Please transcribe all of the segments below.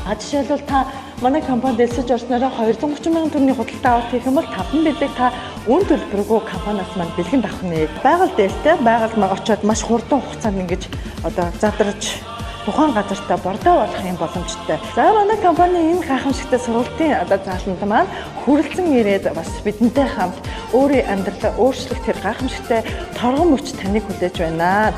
Жишээлбэл та манай компанид элсэж орсноор 230 мянган төгрөгийн худалдаа авалт хийх юм бол 5 билег та үн төлбөргүй компаниас маань бэлгэнд авах нэ. Байгаль дээлтэй байгаль очоод маш хурдан хугацаанд ингэж одоо задарч тухайн газартаа бордоо болох юм боломжтой. За манай компани энэ гайхамшигтай сургалтын одоо зааланд маань хүрэлцэн ирээд бас бидэнтэй хамт өөрийн амьдралаа өөрчлөх тэр гайхамшигтай торгон мөч таныг хүлээж байна.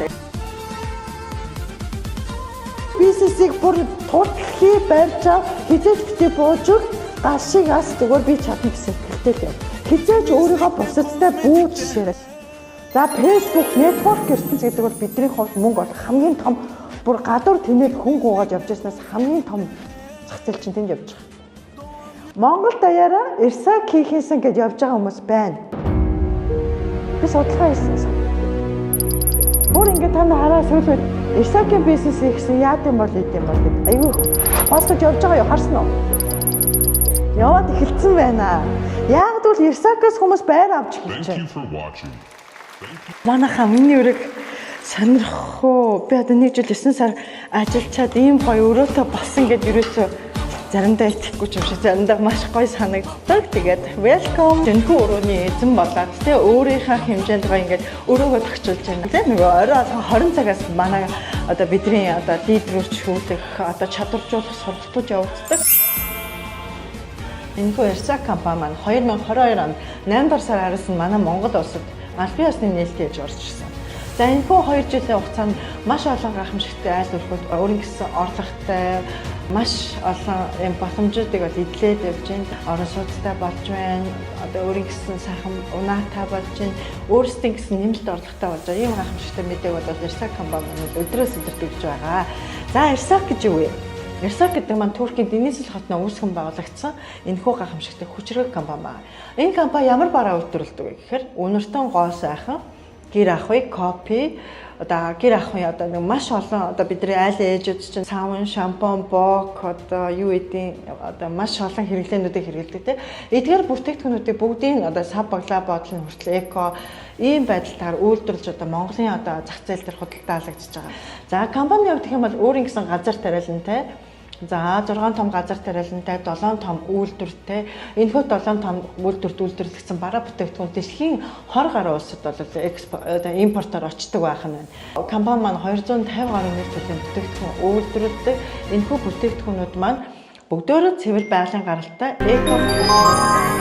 Бизнесийг бүр тулхий барьж хизээдтэй бууж гал шиг ас зүгээр би чадна гэсэн хэлтэй л. Хизээж өөрийгөө бусадтай бүү жишээрээ. За Facebook network ертөнц гэдэг бол бидний хувьд мөнгө олох хамгийн том бүр гадуур тэмээд хүн гуугаж явж байснаас хамгийн том зах зээл чинь тэнд явж байгаа. Монгол даяараа Ирсак хийхээсэн гэж явж байгаа хүмүүс байна. Би судалгаа хийсэн. Бүр ингээд та нар хараа сүүлд Ирсакийн бизнес хийсэн яад юм бол ийм бол гэдэг. Айгүй постож явж байгаа юу харсан уу? Яваад эхэлсэн байна. Яг л Ирсакаас хүмүүс байр авч эхэлж байна. Манайхаа миний өрөг сонирхоо. Би одоо 1 жил 9 сар ажиллачаад ийм гоё өрөөтэй болсон гэж ерөөсөө заримдаа итгэхгүй ч юм шиг заримдаа маш гоё санагддаг. Тэгээд welcome жинхэнэ өрөөний эзэн болоод тэгээ өөрийнхөө хэмжээнд гоё ингээд өрөөгөө төгчүүлж байна. Тэгээ нөгөө орой 20 цагаас манай одоо бидний одоо лидерүүд шүүлэх одоо чадваржуулах сургалтууд явагддаг. Энэхүү Ирсак компани маань 2022 онд 8 дугаар сар араас нь манай Монгол улсад албан ёсны нээлттэй гэж орж ирсэн. За энэхүү 2 жилийн хугацаанд маш олон гайхамшигтай айл өрхөд өөрийн гэсэн орлоготой маш олон юм боломжуудыг бол эдлээд явж байна. Орон сууцтай болж байна. Одоо өөрийн гэсэн сайхан унаатай болж байна. Өөрсдийн гэсэн нэмэлт орлоготой болж байгаа. Ийм гайхамшигтай мэдээг бол Ирсак компаниуд өдрөөс өдөрт өгж байгаа. За Ирсак гэж юу вэ? Ирсак гэдэг маань Туркийн Денизли хотноо үүсгэн байгуулагдсан энэхүү гайхамшигтай хүчрэг компани байна. Энэ компани ямар бараа үйлдвэрлэдэг вэ гэхээр үнэртэн гоо сайхан гэр ахуй, кофе, одоо гэр ахуй одоо нэг маш олон одоо бидний айл ээжүүд чинь савн, шампунь, бок одоо юу эдийн одоо маш олон хэрэглээнүүдийг хэрэглэдэг тийм. Эдгээр бүтээгдэхүүнүүдийг бүгдийг одоо сав баглаа бодлын хүртэл эко ийм байдалтаар үйлдвэрлэж одоо Монголын одоо зах зээл дээр худалдаалагдчихж байгаа. За компани явах юм бол өөрийн гэсэн газар тариалантай. За 6 том газар тариалантай, 7 том үйлдвэртэй. Энэхүү 7 том үйлдвэрт үйлдвэрлэгдсэн бараа бүтээгдэхүүн дэлхийн 20 гаруй улсад бол импортоор очдог байх нь байна. Компани маань 250 гаруй нэр төрлийн бүтээгдэхүүн үйлдвэрлэдэг. Энэхүү бүтээгдэхүүнүүд маань бүгдөө цэвэр байгалийн гаралтай эко